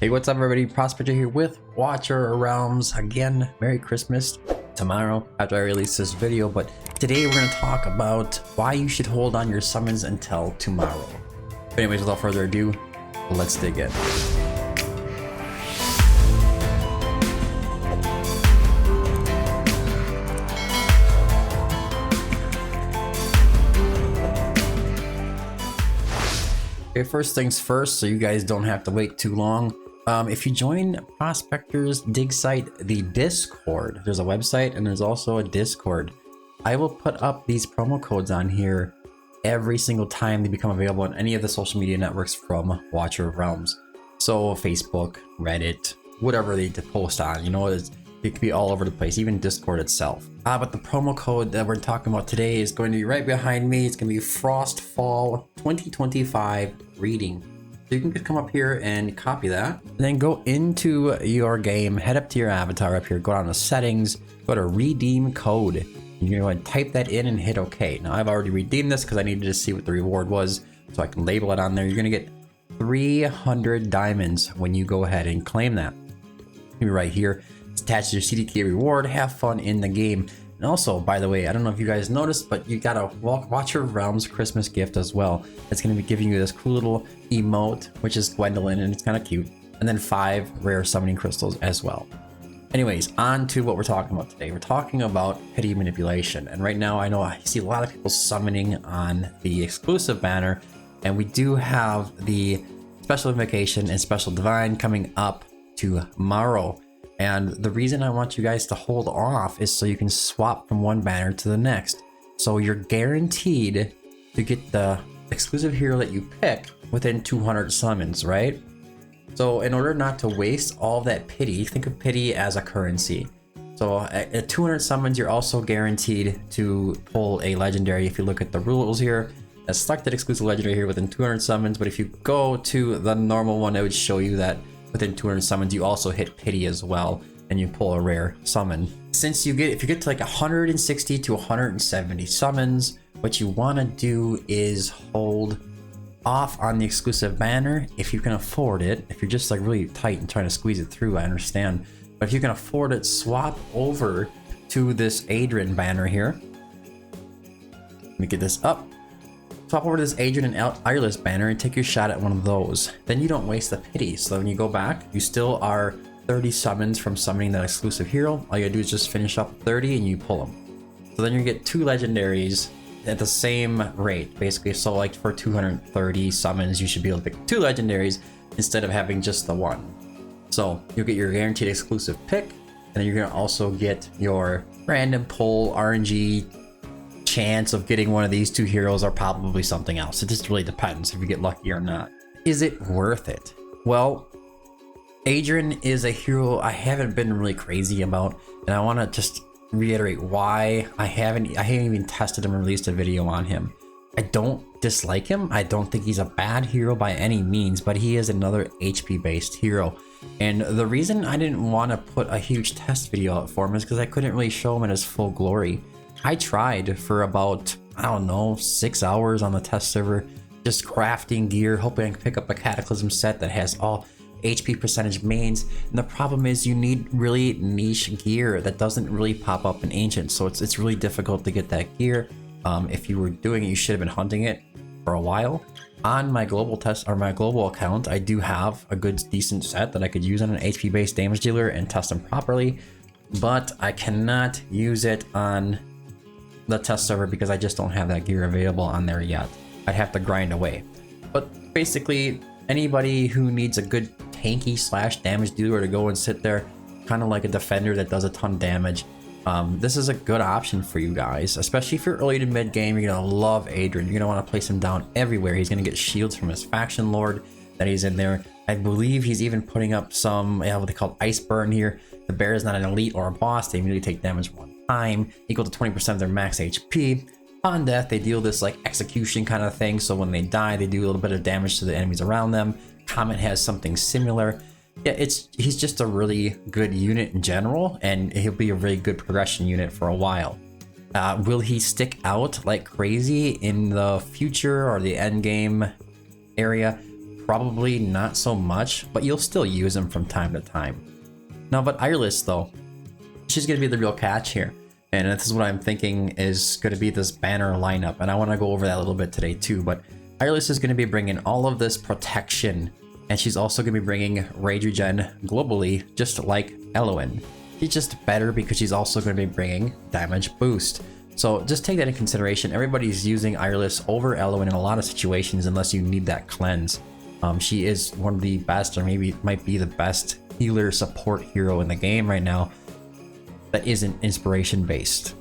Hey, what's up everybody? Prospector here with Watcher of Realms. Again, Merry Christmas tomorrow after I release this video, but today we're going to talk about why you should hold on your summons until tomorrow. But anyways, without further ado, let's dig in. Okay, first things first, so you guys don't have to wait too long. If you join Prospector's dig site, the Discord, there's a website and there's also a Discord. I will put up these promo codes on here every single time they become available on any of the social media networks from Watcher of Realms. So Facebook, Reddit, whatever they post on, you know, it could be all over the place, even Discord itself. But the promo code that we're talking about today is going to be right behind me. It's going to be Frostfall 2025 reading. So you can just come up here and copy that, and then go into your game, head up to your avatar up here, go down to settings, go to redeem code. And you're going to type that in and hit OK. Now I've already redeemed this because I needed to see what the reward was, so I can label it on there. You're going to get 300 diamonds when you go ahead and claim that. You're right here. It's attached to your CDK reward. Have fun in the game. And also, by the way, I don't know if you guys noticed, but you got a Watcher of Realms Christmas gift as well. It's going to be giving you this cool little emote, which is Gwendolyn, and it's kind of cute. And then 5 rare summoning crystals as well. Anyways, on to what we're talking about today. We're talking about pity manipulation. And right now, I know I see a lot of people summoning on the exclusive banner. And we do have the special invocation and special divine coming up tomorrow. And the reason I want you guys to hold off is so you can swap from one banner to the next. So you're guaranteed to get the exclusive hero that you pick within 200 summons, right? So in order not to waste all of that pity, think of pity as a currency. So at 200 summons, you're also guaranteed to pull a legendary. If you look at the rules here, a selected exclusive legendary here within 200 summons. But if you go to the normal one, it would show you that within 200 summons you also hit pity as well, and you pull a rare summon. Since if you get to like 160 to 170 summons, what you want to do is hold off on the exclusive banner if you can afford it. If you're just like really tight and trying to squeeze it through, I understand, but if you can afford it, swap over to this Aedrin banner here. Let me get this up. Swap over to this Aedrin and Eirlys banner and take your shot at one of those. Then you don't waste the pity. So when you go back, you still are 30 summons from summoning that exclusive hero. All you gotta do is just finish up 30 and you pull them. So then you get 2 legendaries at the same rate, basically. So like for 230 summons, you should be able to pick 2 legendaries instead of having just the one. So you'll get your guaranteed exclusive pick, and then you're gonna also get your random pull RNG chance of getting one of these 2 heroes, or probably something else. It just really depends if you get lucky or not. Is it worth it? Well, Aedrin is a hero I haven't been really crazy about, and I want to just reiterate why I haven't even tested him and released a video on him. I don't dislike him. I don't think he's a bad hero by any means, but he is another HP based hero. And the reason I didn't want to put a huge test video out for him is because I couldn't really show him in his full glory. I tried for about, I don't know, 6 hours on the test server, just crafting gear, hoping I could pick up a Cataclysm set that has all HP percentage mains. And the problem is you need really niche gear that doesn't really pop up in Ancient. So it's really difficult to get that gear. If you were doing it, you should have been hunting it for a while. On my global test, or my global account, I do have a good decent set that I could use on an HP based damage dealer and test them properly. But I cannot use it on the test server because I just don't have that gear available on there yet. I'd have to grind away. But basically, anybody who needs a good tanky / damage dealer to go and sit there, kind of like a defender that does a ton of damage, this is a good option for you guys. Especially if you're early to mid game, you're gonna love Aedrin. You're gonna want to place him down everywhere. He's gonna get shields from his faction lord that he's in there. I believe he's even putting up some, what they call ice burn here. The bear is not an elite or a boss. They immediately take damage one time, equal to 20% of their max HP. On death, they deal this like execution kind of thing. So when they die, they do a little bit of damage to the enemies around them. Comet has something similar. Yeah, he's just a really good unit in general, and he'll be a really good progression unit for a while. Will he stick out like crazy in the future or the end game area? probably not so much, but you'll still use them from time to time. Now, but Eirlys though, she's gonna be the real catch here. And this is what I'm thinking is gonna be this banner lineup. And I wanna go over that a little bit today too, but Eirlys is gonna be bringing all of this protection, and she's also gonna be bringing rage regen globally, just like Eloin. She's just better because she's also gonna be bringing damage boost. So just take that in consideration. Everybody's using Eirlys over Eloin in a lot of situations unless you need that cleanse. She is one of the best, or maybe might be the best healer support hero in the game right now that isn't inspiration based.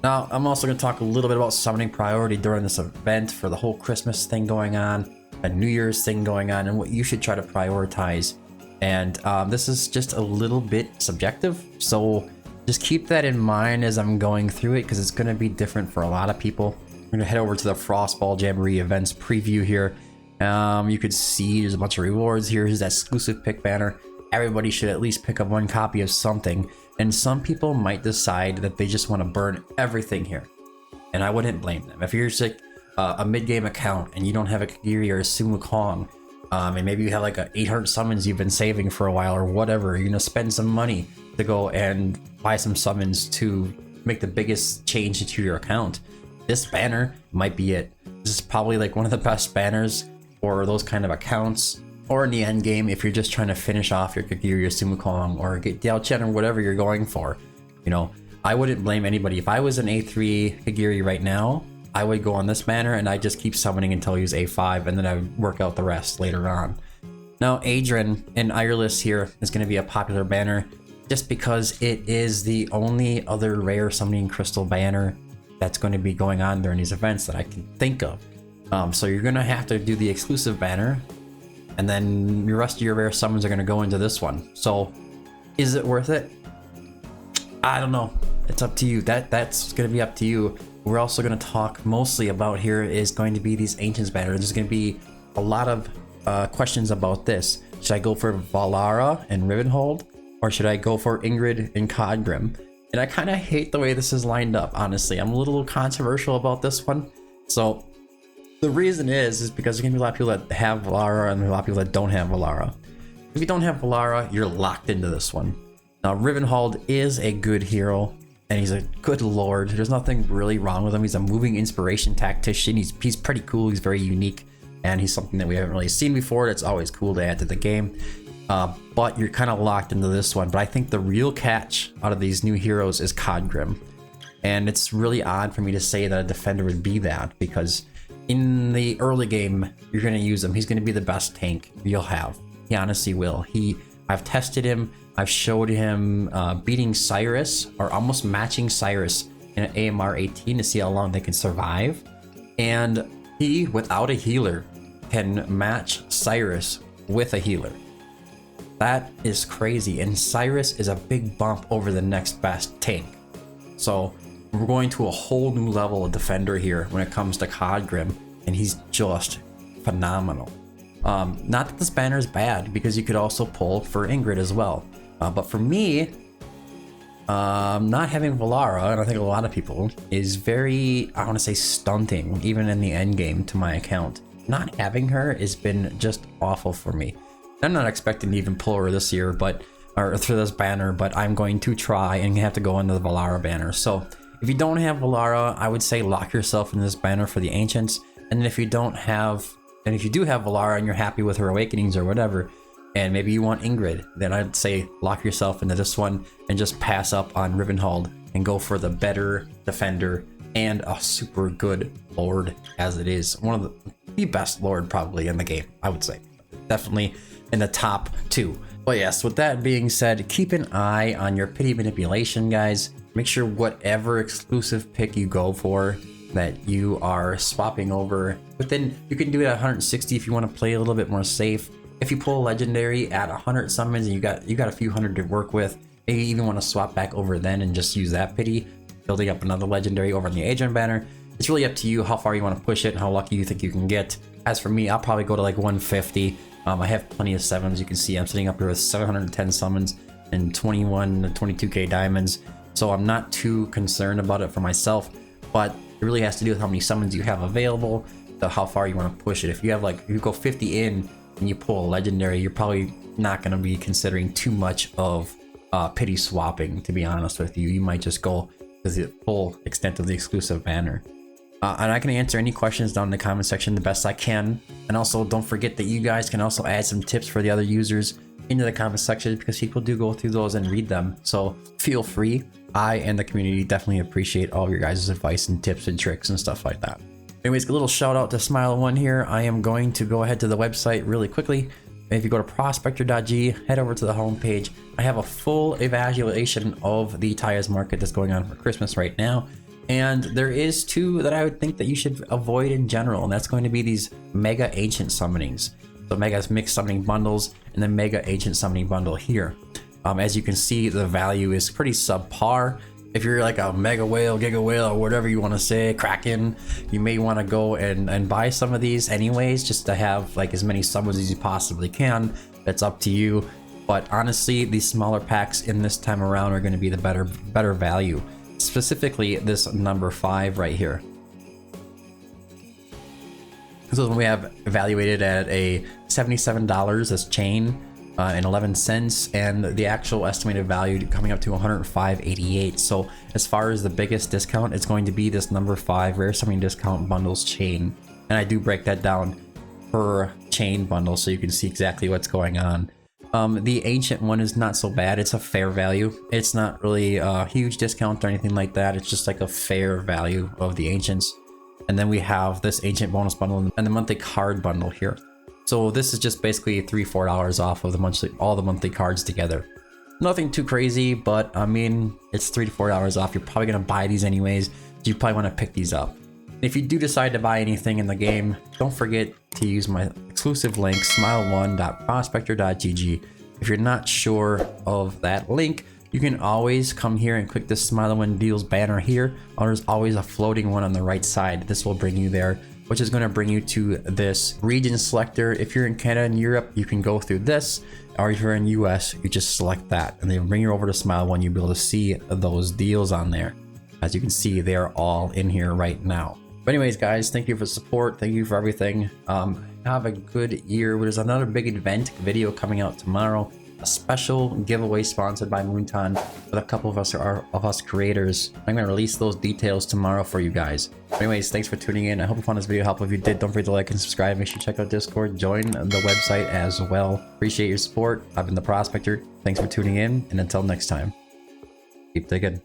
Now, I'm also going to talk a little bit about summoning priority during this event for the whole Christmas thing going on, a New Year's thing going on, and what you should try to prioritize. And this is just a little bit subjective, so just keep that in mind as I'm going through it, because it's going to be different for a lot of people. We're going to head over to the Frostball Jamboree events preview here. You could see there's a bunch of rewards here. Here's that exclusive pick banner. Everybody should at least pick up one copy of something, and some people might decide that they just want to burn everything here, and I wouldn't blame them. If you're just like a mid-game account and you don't have a Kagiri or a Sun Wukong, and maybe you have like a 800 summons you've been saving for a while or whatever, you're gonna spend some money to go and buy some summons to make the biggest change into your account, this banner might be it. This is probably like one of the best banners for those kind of accounts, or in the end game if you're just trying to finish off your Kagiri or Sun Wukong or get Diao Chen or whatever you're going for. You know, I wouldn't blame anybody. If I was an A3 Kagiri right now, I would go on this banner and I just keep summoning until I use A5, and then I would work out the rest later on. Now, Aedrin and Eirlys here is going to be a popular banner just because it is the only other rare summoning crystal banner that's going to be going on during these events that I can think of. So you're going to have to do the exclusive banner, and then the rest of your rare summons are going to go into this one. So is it worth it? I don't know. It's up to you. That's going to be up to you. We're also going to talk mostly about here is going to be these Ancients banner. There's going to be a lot of questions about this. Should I go for Valara and Rivenhold, or should I go for Ingrid and Codgrim? And I kind of hate the way this is lined up, honestly. I'm a little controversial about this one. So the reason is because there's going to be a lot of people that have Valara and a lot of people that don't have Valara. If you don't have Valara, you're locked into this one. Now, Rivenhold is a good hero, and he's a good lord. There's nothing really wrong with him. He's a moving inspiration tactician. He's pretty cool. He's very unique, and he's something that we haven't really seen before. That's always cool to add to the game. But you're kind of locked into this one. But I think the real catch out of these new heroes is Codgrim. And it's really odd for me to say that a defender would be that, because in the early game, you're going to use him. He's going to be the best tank you'll have. He honestly will. I've tested him. I've showed him beating Cyrus, or almost matching Cyrus in an AMR 18 to see how long they can survive. And he, without a healer, can match Cyrus with a healer. That is crazy. And Cyrus is a big bump over the next best tank. So we're going to a whole new level of defender here when it comes to Codgrim, and he's just phenomenal. Not that this banner is bad, because you could also pull for Ingrid as well. But for me, not having Valara, and I think a lot of people, is very, I want to say, stunting, even in the end game to my account. Not having her has been just awful for me. I'm not expecting to even pull her this year, or through this banner, but I'm going to try and have to go into the Valara banner. So if you don't have Valara, I would say lock yourself in this banner for the Ancients. And if you don't have, and if you do have Valara and you're happy with her awakenings or whatever, and maybe you want Ingrid, then I'd say lock yourself into this one and just pass up on Rivenhold and go for the better defender and a super good lord as it is. One of the best lord probably in the game, I would say. Definitely in the top 2. But yes, with that being said, keep an eye on your pity manipulation, guys. Make sure whatever exclusive pick you go for, that you are swapping over. But then you can do it at 160 if you want to play a little bit more safe. If you pull a legendary at 100 summons and you got a few hundred to work with, maybe you even want to swap back over then and just use that pity, building up another legendary over on the Aedrin banner. It's really up to you how far you want to push it and how lucky you think you can get. As for me, I'll probably go to like 150. I have plenty of 7s. You can see I'm sitting up here with 710 summons and 21 to 22k diamonds. So I'm not too concerned about it for myself, but it really has to do with how many summons you have available, how far you want to push it. If you have if you go 50 in and you pull a legendary, you're probably not going to be considering too much of pity swapping, to be honest with you. You might just go to the full extent of the exclusive banner. And I can answer any questions down in the comment section the best I can. And also don't forget that you guys can also add some tips for the other users into the comment section, because people do go through those and read them. So feel free. I and the community definitely appreciate all of your guys' advice and tips and tricks and stuff like that. Anyways, a little shout out to Smile1 here. I am going to go ahead to the website really quickly. If you go to prospector.g, head over to the homepage. I have a full evaluation of the TYS market that's going on for Christmas right now. And there is two that I would think that you should avoid in general, and that's going to be these mega ancient summonings. So mega mixed summoning bundles and the mega ancient summoning bundle here. As you can see, the value is pretty subpar. If you're like a mega whale, giga whale, or whatever you want to say, Kraken, you may want to go and buy some of these anyways, just to have like as many summons as you possibly can. That's up to you. But honestly, these smaller packs in this time around are going to be the better value. Specifically, this number 5 right here. So we have evaluated at a $77 this chain. And 11 cents, and the actual estimated value coming up to 105.88. So as far as the biggest discount, it's going to be this number 5 rare summoning discount bundles chain, and I do break that down per chain bundle so you can see exactly what's going on. The ancient one is not so bad. It's a fair value. It's not really a huge discount or anything like that. It's just like a fair value of the ancients. And then we have this ancient bonus bundle and the monthly card bundle here. So this is just basically $3-4 off of all the monthly cards together. Nothing too crazy, but I mean, it's $3 to $4 off. You're probably gonna buy these anyways, so you probably want to pick these up. If you do decide to buy anything in the game, don't forget to use my exclusive link, smile1.prospector.gg. If you're not sure of that link, you can always come here and click this Smile1 Deals banner here. There's always a floating one on the right side. This will bring you there, which is going to bring you to this region selector. If you're in Canada and Europe, you can go through this, or if you're in US, you just select that, and then bring you over to Smile1. You'll be able to see those deals on there. As you can see, they're all in here right now. But anyways, guys, thank you for the support. Thank you for everything. Have a good year. There's another big event video coming out tomorrow. A special giveaway sponsored by Moonton with a couple of us creators. I'm going to release those details tomorrow for you guys. Anyways, thanks for tuning in. I hope you found this video helpful. If you did, don't forget to like and subscribe. Make sure you check out Discord. Join the website as well. Appreciate your support. I've been the Prospector. Thanks for tuning in, and until next time, keep digging.